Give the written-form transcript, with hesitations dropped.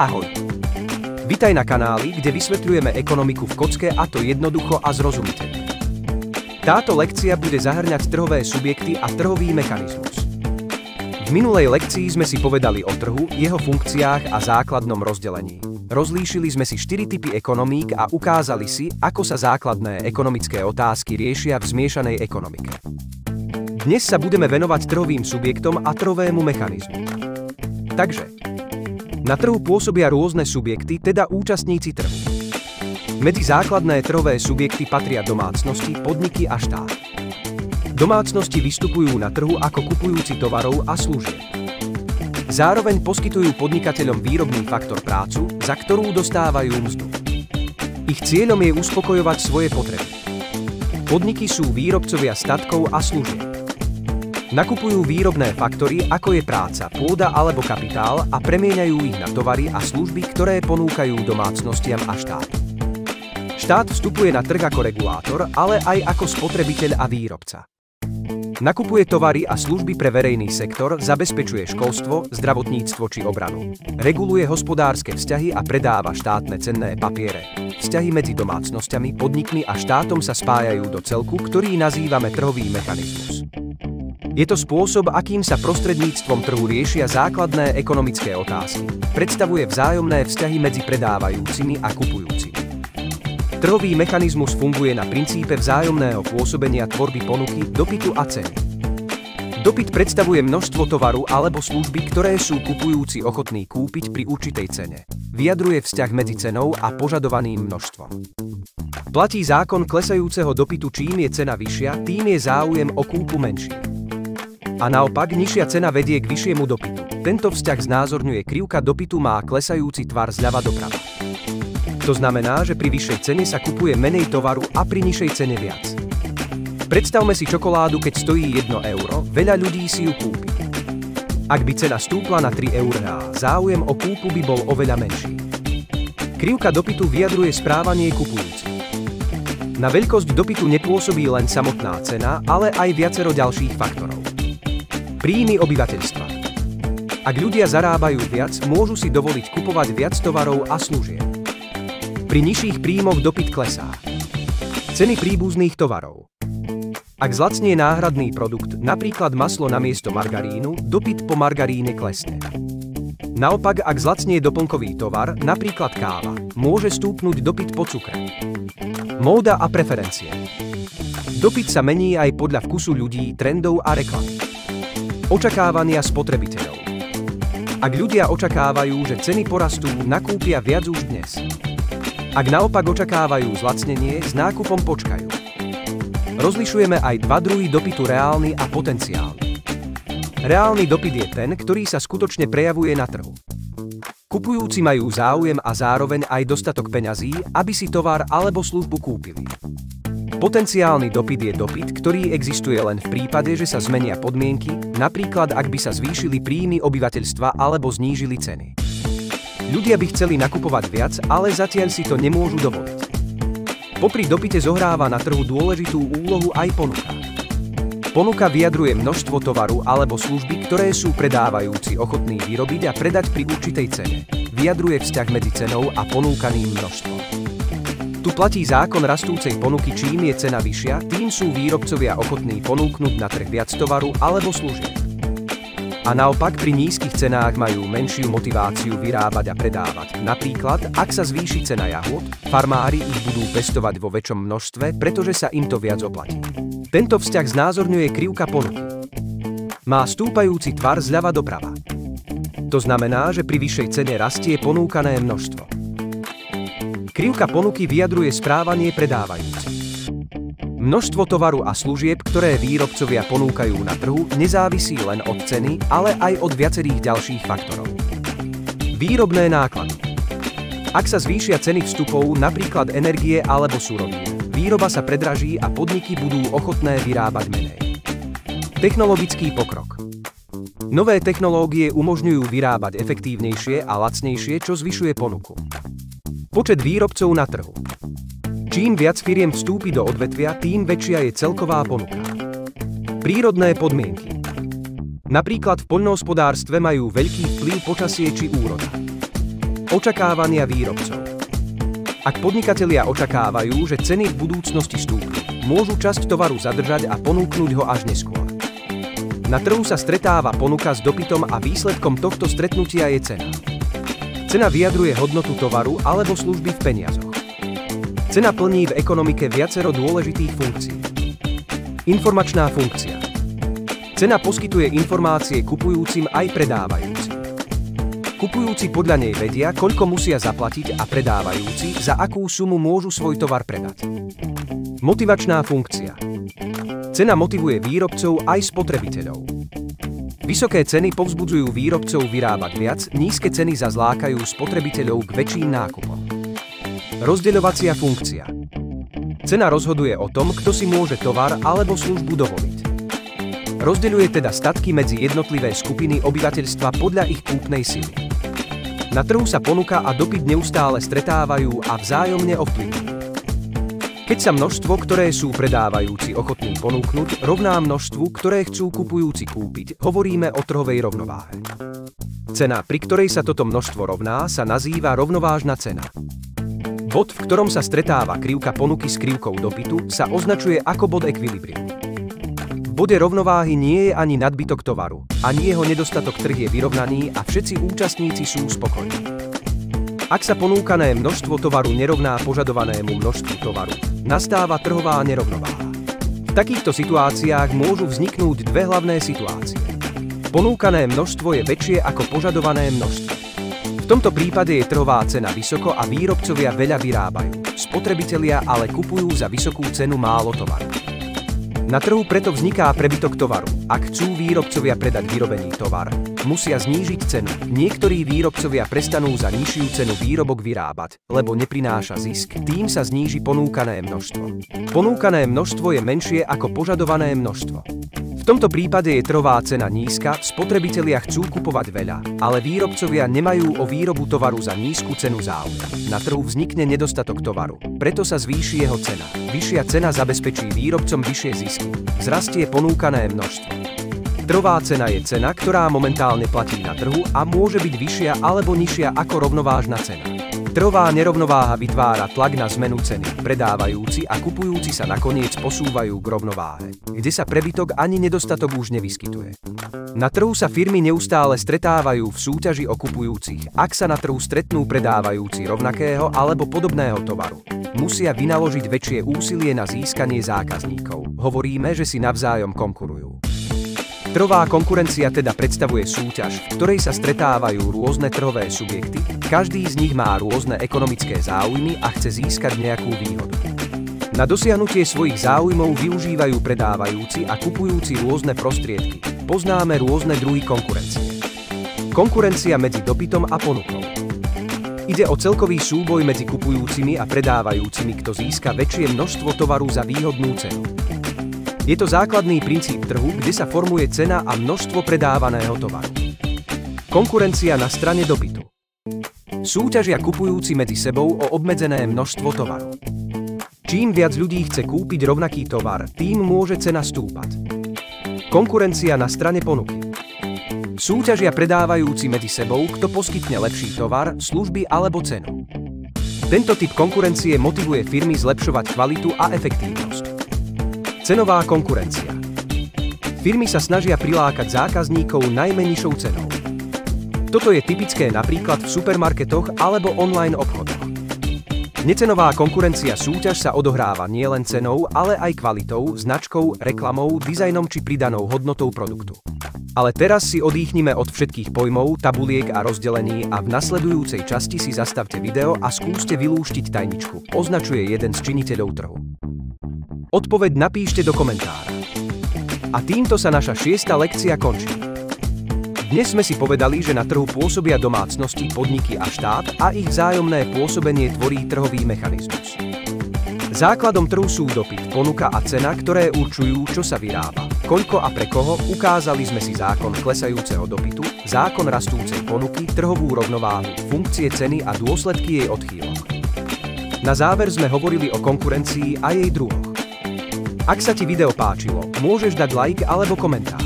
Ahoj. Vitaj na kanáli, kde vysvetľujeme ekonomiku v kocke, a to jednoducho a zrozumiteľne. Táto lekcia bude zahŕňať trhové subjekty a trhový mechanizmus. V minulej lekcii sme si povedali o trhu, jeho funkciách a základnom rozdelení. Rozlíšili sme si 4 typy ekonomík a ukázali si, ako sa základné ekonomické otázky riešia v zmiešanej ekonomike. Dnes sa budeme venovať trhovým subjektom a trhovému mechanizmu. Takže, na trhu pôsobia rôzne subjekty, teda účastníci trhu. Medzi základné trhové subjekty patria domácnosti, podniky a štát. Domácnosti vystupujú na trhu ako kupujúci tovarov a služieb. Zároveň poskytujú podnikateľom výrobný faktor prácu, za ktorú dostávajú mzdu. Ich cieľom je uspokojovať svoje potreby. Podniky sú výrobcovia statkov a služieb. Nakupujú výrobné faktory, ako je práca, pôda alebo kapitál, a premieňajú ich na tovary a služby, ktoré ponúkajú domácnostiam a štátu. Štát vstupuje na trh ako regulátor, ale aj ako spotrebiteľ a výrobca. Nakupuje tovary a služby pre verejný sektor, zabezpečuje školstvo, zdravotníctvo či obranu. Reguluje hospodárske vzťahy a predáva štátne cenné papiere. Vzťahy medzi domácnosťami, podnikmi a štátom sa spájajú do celku, ktorý nazývame trhový mechanizmus. Je to spôsob, akým sa prostredníctvom trhu riešia základné ekonomické otázky. Predstavuje vzájomné vzťahy medzi predávajúcimi a kupujúcimi. Trhový mechanizmus funguje na princípe vzájomného pôsobenia tvorby ponuky, dopytu a ceny. Dopyt predstavuje množstvo tovaru alebo služby, ktoré sú kupujúci ochotní kúpiť pri určitej cene. Vyjadruje vzťah medzi cenou a požadovaným množstvom. Platí zákon klesajúceho dopytu, čím je cena vyššia, tým je záujem o kúpu menší. A naopak, nižšia cena vedie k vyššiemu dopytu. Tento vzťah znázorňuje krivka dopytu, má klesajúci tvar zľava doprava. To znamená, že pri vyššej cene sa kupuje menej tovaru a pri nižšej cene viac. Predstavme si čokoládu, keď stojí 1 euro, veľa ľudí si ju kúpi. Ak by cena stúpla na 3 eurá, záujem o kúpu by bol oveľa menší. Krivka dopytu vyjadruje správanie kupujúcich. Na veľkosť dopytu nepôsobí len samotná cena, ale aj viacero ďalších faktorov. Príjmy obyvateľstva. Ak ľudia zarábajú viac, môžu si dovoliť kupovať viac tovarov a služieb. Pri nižších príjmoch dopyt klesá. Ceny príbuzných tovarov. Ak zlacnie náhradný produkt, napríklad maslo namiesto margarínu, dopyt po margaríne klesne. Naopak, ak zlacnie doplnkový tovar, napríklad káva, môže stúpnuť dopyt po cukre. Móda a preferencie. Dopyt sa mení aj podľa vkusu ľudí, trendov a reklamy. Očakávania spotrebiteľov. Ak ľudia očakávajú, že ceny porastú, nakúpia viac už dnes. Ak naopak očakávajú zlacnenie, s nákupom počkajú. Rozlišujeme aj dva druhy dopytu, reálny a potenciálny. Reálny dopyt je ten, ktorý sa skutočne prejavuje na trhu. Kupujúci majú záujem a zároveň aj dostatok peňazí, aby si tovar alebo službu kúpili. Potenciálny dopyt je dopyt, ktorý existuje len v prípade, že sa zmenia podmienky, napríklad ak by sa zvýšili príjmy obyvateľstva alebo znížili ceny. Ľudia by chceli nakupovať viac, ale zatiaľ si to nemôžu dovoliť. Popri dopyte zohráva na trhu dôležitú úlohu aj ponuka. Ponuka vyjadruje množstvo tovaru alebo služby, ktoré sú predávajúci ochotní vyrobiť a predať pri určitej cene. Vyjadruje vzťah medzi cenou a ponúkaným množstvom. Tu platí zákon rastúcej ponuky, čím je cena vyššia, tým sú výrobcovia ochotní ponúknuť na trh viac tovaru alebo služieb. A naopak, pri nízkych cenách majú menšiu motiváciu vyrábať a predávať. Napríklad, ak sa zvýši cena jahôd, farmári ich budú pestovať vo väčšom množstve, pretože sa im to viac oplatí. Tento vzťah znázorňuje krivka ponuky. Má stúpajúci tvar zľava doprava. To znamená, že pri vyššej cene rastie ponúkané množstvo. Krivka ponuky vyjadruje správanie predávajúcich. Množstvo tovaru a služieb, ktoré výrobcovia ponúkajú na trhu, nezávisí len od ceny, ale aj od viacerých ďalších faktorov. Výrobné náklady. Ak sa zvýšia ceny vstupov, napríklad energie alebo surovín, výroba sa predraží a podniky budú ochotné vyrábať menej. Technologický pokrok. Nové technológie umožňujú vyrábať efektívnejšie a lacnejšie, čo zvyšuje ponuku. Počet výrobcov na trhu. Čím viac firiem vstúpi do odvetvia, tým väčšia je celková ponuka. Prírodné podmienky. Napríklad v poľnohospodárstve majú veľký vplyv počasie či úroda. Očakávania výrobcov. Ak podnikatelia očakávajú, že ceny v budúcnosti stúpnu, môžu časť tovaru zadržať a ponúknuť ho až neskôr. Na trhu sa stretáva ponuka s dopytom a výsledkom tohto stretnutia je cena. Cena vyjadruje hodnotu tovaru alebo služby v peniazoch. Cena plní v ekonomike viacero dôležitých funkcií. Informačná funkcia. Cena poskytuje informácie kupujúcim aj predávajúcim. Kupujúci podľa nej vedia, koľko musia zaplatiť a predávajúci, za akú sumu môžu svoj tovar predať. Motivačná funkcia. Cena motivuje výrobcov aj spotrebiteľov. Vysoké ceny povzbudzujú výrobcov vyrábať viac, nízke ceny zas lákajú spotrebiteľov k väčším nákupom. Rozdeľovacia funkcia. Cena rozhoduje o tom, kto si môže tovar alebo službu dovoliť. Rozdeľuje teda statky medzi jednotlivé skupiny obyvateľstva podľa ich kúpnej sily. Na trhu sa ponuka a dopyt neustále stretávajú a vzájomne ovplyvňujú. Keď sa množstvo, ktoré sú predávajúci ochotní ponúknuť, rovná množstvu, ktoré chcú kupujúci kúpiť, hovoríme o trhovej rovnováhe. Cena, pri ktorej sa toto množstvo rovná, sa nazýva rovnovážna cena. Bod, v ktorom sa stretáva krivka ponuky s krivkou dopytu, sa označuje ako bod ekvilibrium. V bode rovnováhy nie je ani nadbytok tovaru, ani jeho nedostatok, trh je vyrovnaný a všetci účastníci sú spokojní. Ak sa ponúkané množstvo tovaru nerovná požadovanému množstvu tovaru, nastáva trhová nerovnováha. V takýchto situáciách môžu vzniknúť dve hlavné situácie. Ponúkané množstvo je väčšie ako požadované množstvo. V tomto prípade je trhová cena vysoko a výrobcovia veľa vyrábajú, spotrebitelia ale kupujú za vysokú cenu málo tovaru. Na trhu preto vzniká prebytok tovaru. Ak chcú výrobcovia predať vyrobený tovar, musia znížiť cenu. Niektorí výrobcovia prestanú za nižšiu cenu výrobok vyrábať, lebo neprináša zisk, tým sa zníži ponúkané množstvo. Ponúkané množstvo je menšie ako požadované množstvo. V tomto prípade je trhová cena nízka, spotrebitelia chcú kupovať veľa, ale výrobcovia nemajú o výrobu tovaru za nízku cenu záujem. Na trhu vznikne nedostatok tovaru, preto sa zvýši jeho cena. Vyššia cena zabezpečí výrobcom vyššie zisky. Vzrastie ponúkané množstvo. Trhová cena je cena, ktorá momentálne platí na trhu a môže byť vyššia alebo nižšia ako rovnovážna cena. Trhová nerovnováha vytvára tlak na zmenu ceny. Predávajúci a kupujúci sa nakoniec posúvajú k rovnováhe, kde sa prebytok ani nedostatok už nevyskytuje. Na trhu sa firmy neustále stretávajú v súťaži o kupujúcich. Ak sa na trhu stretnú predávajúci rovnakého alebo podobného tovaru, musia vynaložiť väčšie úsilie na získanie zákazníkov. Hovoríme, že si navzájom konkurujú. Trhová konkurencia teda predstavuje súťaž, v ktorej sa stretávajú rôzne trhové subjekty, každý z nich má rôzne ekonomické záujmy a chce získať nejakú výhodu. Na dosiahnutie svojich záujmov využívajú predávajúci a kupujúci rôzne prostriedky. Poznáme rôzne druhy konkurencie. Konkurencia medzi dopytom a ponukou. Ide o celkový súboj medzi kupujúcimi a predávajúcimi, kto získa väčšie množstvo tovaru za výhodnú cenu. Je to základný princíp trhu, kde sa formuje cena a množstvo predávaného tovaru. Konkurencia na strane dopytu. Súťažia kupujúci medzi sebou o obmedzené množstvo tovaru. Čím viac ľudí chce kúpiť rovnaký tovar, tým môže cena stúpať. Konkurencia na strane ponuky. Súťažia predávajúci medzi sebou, kto poskytne lepší tovar, služby alebo cenu. Tento typ konkurencie motivuje firmy zlepšovať kvalitu a efektívnosť. Cenová konkurencia. Firmy sa snažia prilákať zákazníkov najmenšou cenou. Toto je typické napríklad v supermarketoch alebo online obchodoch. Necenová konkurencia súťaž sa odohráva nielen cenou, ale aj kvalitou, značkou, reklamou, dizajnom či pridanou hodnotou produktu. Ale teraz si odýchnime od všetkých pojmov, tabuliek a rozdelení a v nasledujúcej časti si zastavte video a skúste vylúštiť tajničku, označuje jeden z činiteľov trhu. Odpoveď napíšte do komentára. A týmto sa naša 6. lekcia končí. Dnes sme si povedali, že na trhu pôsobia domácnosti, podniky a štát a ich vzájomné pôsobenie tvorí trhový mechanizmus. Základom trhu sú dopyt, ponuka a cena, ktoré určujú, čo sa vyrába, koľko a pre koho. Ukázali sme si zákon klesajúceho dopytu, zákon rastúcej ponuky, trhovú rovnováhu, funkcie ceny a dôsledky jej odchýlok. Na záver sme hovorili o konkurencii a jej druhoch. Ak sa ti video páčilo, môžeš dať like alebo komentár.